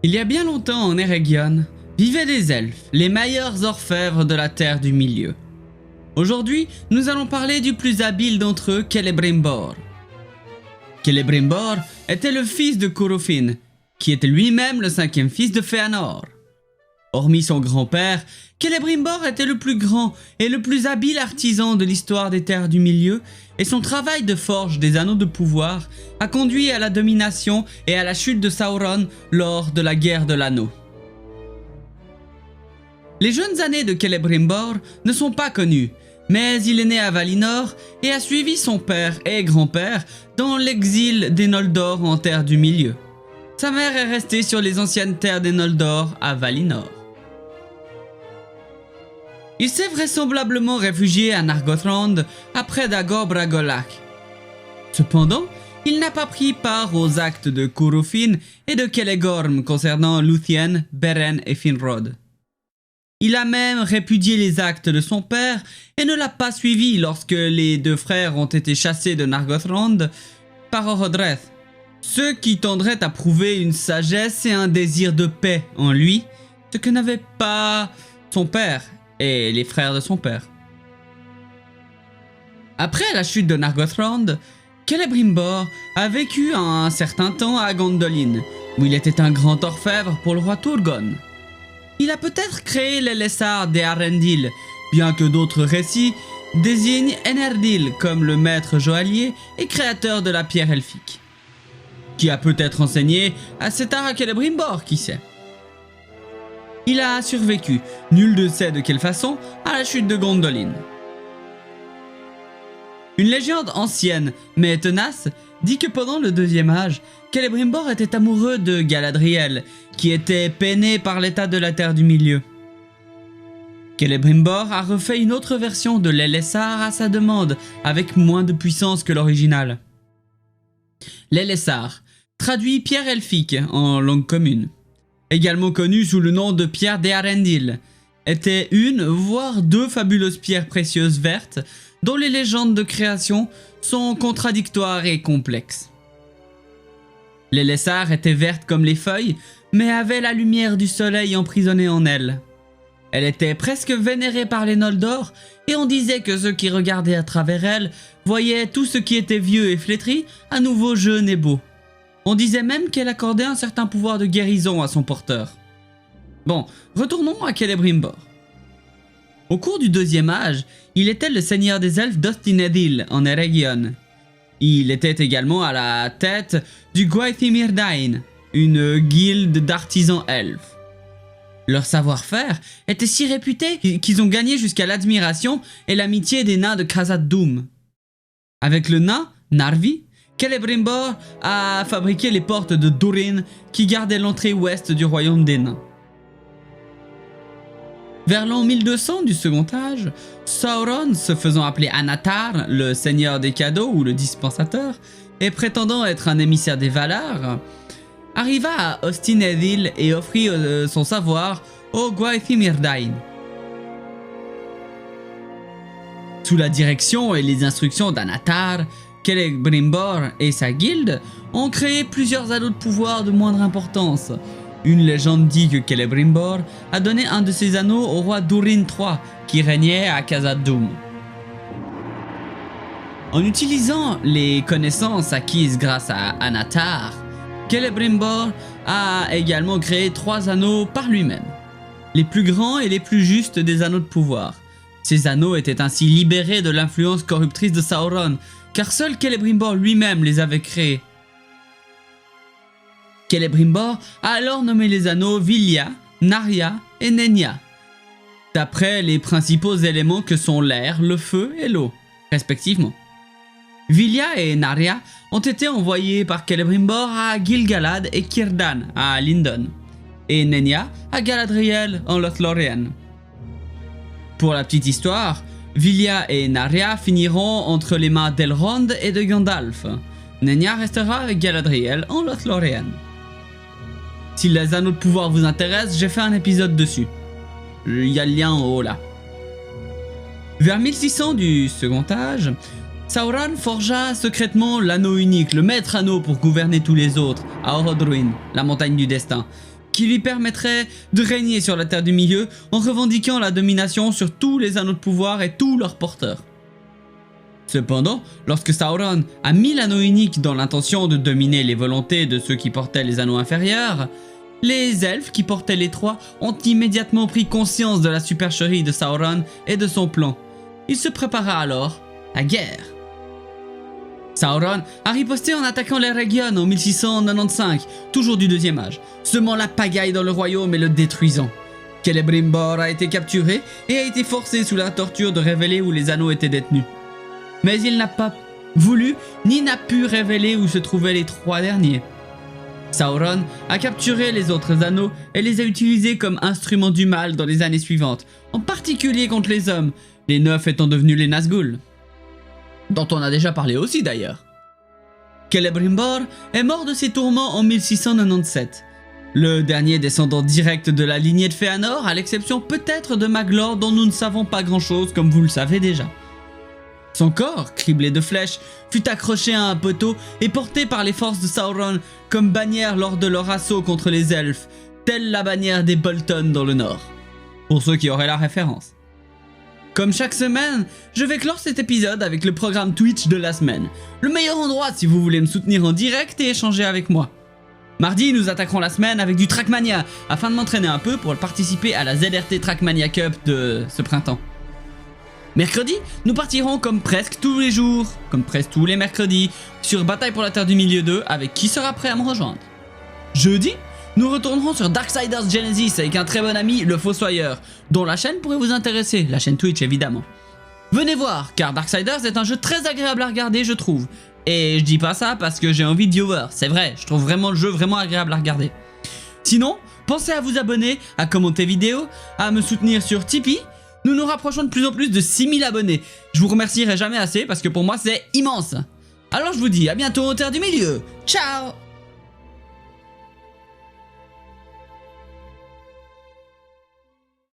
Il y a bien longtemps en Eregion, vivaient des elfes, les meilleurs orfèvres de la Terre du Milieu. Aujourd'hui, nous allons parler du plus habile d'entre eux, Celebrimbor. Celebrimbor était le fils de Curufin, qui était lui-même le cinquième fils de Fëanor. Hormis son grand-père, Celebrimbor était le plus grand et le plus habile artisan de l'histoire des Terres du Milieu, et son travail de forge des anneaux de pouvoir a conduit à la domination et à la chute de Sauron lors de la guerre de l'anneau. Les jeunes années de Celebrimbor ne sont pas connues, mais il est né à Valinor et a suivi son père et grand-père dans l'exil des Noldor en Terre du Milieu. Sa mère est restée sur les anciennes terres des Noldor à Valinor. Il s'est vraisemblablement réfugié à Nargothrond après Dagor Bragolach. Cependant, il n'a pas pris part aux actes de Curufin et de Celegorm concernant Lúthien, Beren et Finrod. Il a même répudié les actes de son père et ne l'a pas suivi lorsque les deux frères ont été chassés de Nargothrond par Orodreth, ce qui tendrait à prouver une sagesse et un désir de paix en lui, ce que n'avait pas son père et les frères de son père. Après la chute de Nargothrond, Celebrimbor a vécu un certain temps à Gondolin, où il était un grand orfèvre pour le roi Turgon. Il a peut-être créé l'Elessar d'Eärendil, bien que d'autres récits désignent Enerdil comme le maître joaillier et créateur de la pierre elfique, qui a peut-être enseigné à Cétar à Celebrimbor, qui sait. Il a survécu, nul ne sait de quelle façon, à la chute de Gondolin. Une légende ancienne, mais tenace, dit que pendant le deuxième âge, Celebrimbor était amoureux de Galadriel, qui était peinée par l'état de la Terre du Milieu. Celebrimbor a refait une autre version de l'Elessar à sa demande, avec moins de puissance que l'original. L'Elessar, traduit pierre elfique en langue commune, également connue sous le nom de pierre d'Eärendil, était une, voire deux fabuleuses pierres précieuses vertes, dont les légendes de création sont contradictoires et complexes. L'Elessar était verte comme les feuilles, mais avait la lumière du soleil emprisonnée en elle. Elle était presque vénérée par les Noldor, et on disait que ceux qui regardaient à travers elle voyaient tout ce qui était vieux et flétri à nouveau jeune et beau. On disait même qu'elle accordait un certain pouvoir de guérison à son porteur. Bon, retournons à Celebrimbor. Au cours du deuxième âge, il était le seigneur des elfes d'Ostinedil en Eregion. Il était également à la tête du Gwaithimir-Dain, une guilde d'artisans elfes. Leur savoir-faire était si réputé qu'ils ont gagné jusqu'à l'admiration et l'amitié des nains de Khazad-dûm. Avec le nain, Narvi, Celebrimbor a fabriqué les portes de Durin qui gardaient l'entrée ouest du royaume des nains. Vers l'an 1200 du second âge, Sauron, se faisant appeler Anatar, le seigneur des cadeaux ou le dispensateur, et prétendant être un émissaire des Valar, arriva à Ostinedil et offrit son savoir au Gwaithimir-Dain. Sous la direction et les instructions d'Anatar, Celebrimbor et sa guilde ont créé plusieurs anneaux de pouvoir de moindre importance. Une légende dit que Celebrimbor a donné un de ses anneaux au roi Durin III, qui régnait à Khazad-dûm. En utilisant les connaissances acquises grâce à Anatar, Celebrimbor a également créé 3 anneaux par lui-même, les plus grands et les plus justes des anneaux de pouvoir. Ces anneaux étaient ainsi libérés de l'influence corruptrice de Sauron, car seul Celebrimbor lui-même les avait créés. Celebrimbor a alors nommé les anneaux Vilya, Narya et Nenya, d'après les principaux éléments que sont l'air, le feu et l'eau, respectivement. Vilya et Narya ont été envoyés par Celebrimbor à Gil-galad et Círdan à Lindon, et Nenya à Galadriel en Lothlórien. Pour la petite histoire, Vilya et Narya finiront entre les mains d'Elrond et de Gandalf. Nenya restera avec Galadriel en Lothlórien. Si les anneaux de pouvoir vous intéressent, j'ai fait un épisode dessus. Il y a le lien en haut là. Vers 1600 du second âge, Sauron forgea secrètement l'anneau unique, le maître anneau pour gouverner tous les autres, à Orodruin, la montagne du destin, qui lui permettrait de régner sur la Terre du Milieu en revendiquant la domination sur tous les anneaux de pouvoir et tous leurs porteurs. Cependant, lorsque Sauron a mis l'anneau unique dans l'intention de dominer les volontés de ceux qui portaient les anneaux inférieurs, les elfes qui portaient les trois ont immédiatement pris conscience de la supercherie de Sauron et de son plan. Il se prépara alors la guerre. Sauron a riposté en attaquant les Régions en 1695, toujours du deuxième âge, semant la pagaille dans le royaume et le détruisant. Celebrimbor a été capturé et a été forcé sous la torture de révéler où les anneaux étaient détenus. Mais il n'a pas voulu ni n'a pu révéler où se trouvaient les trois derniers. Sauron a capturé les autres anneaux et les a utilisés comme instruments du mal dans les années suivantes, en particulier contre les hommes, les 9 étant devenus les Nazgûl, dont on a déjà parlé aussi d'ailleurs. Celebrimbor est mort de ses tourments en 1697, le dernier descendant direct de la lignée de Fëanor, à l'exception peut-être de Maglor dont nous ne savons pas grand-chose comme vous le savez déjà. Son corps, criblé de flèches, fut accroché à un poteau et porté par les forces de Sauron comme bannière lors de leur assaut contre les elfes, telle la bannière des Bolton dans le nord, pour ceux qui auraient la référence. Comme chaque semaine, je vais clore cet épisode avec le programme Twitch de la semaine, le meilleur endroit si vous voulez me soutenir en direct et échanger avec moi. Mardi, nous attaquerons la semaine avec du Trackmania, afin de m'entraîner un peu pour participer à la ZRT Trackmania Cup de ce printemps. Mercredi, nous partirons comme presque tous les jours, comme presque tous les mercredis, sur Bataille pour la Terre du Milieu 2 avec qui sera prêt à me rejoindre. Jeudi, nous retournerons sur Darksiders Genesis avec un très bon ami, le Fossoyeur, dont la chaîne pourrait vous intéresser, la chaîne Twitch évidemment. Venez voir, car Darksiders est un jeu très agréable à regarder je trouve. Et je dis pas ça parce que j'ai envie de viewers, c'est vrai, je trouve vraiment le jeu vraiment agréable à regarder. Sinon, pensez à vous abonner, à commenter vidéo, à me soutenir sur Tipeee. Nous nous rapprochons de plus en plus de 6000 abonnés. Je vous remercierai jamais assez parce que pour moi c'est immense. Alors je vous dis à bientôt aux Terres du Milieu. Ciao!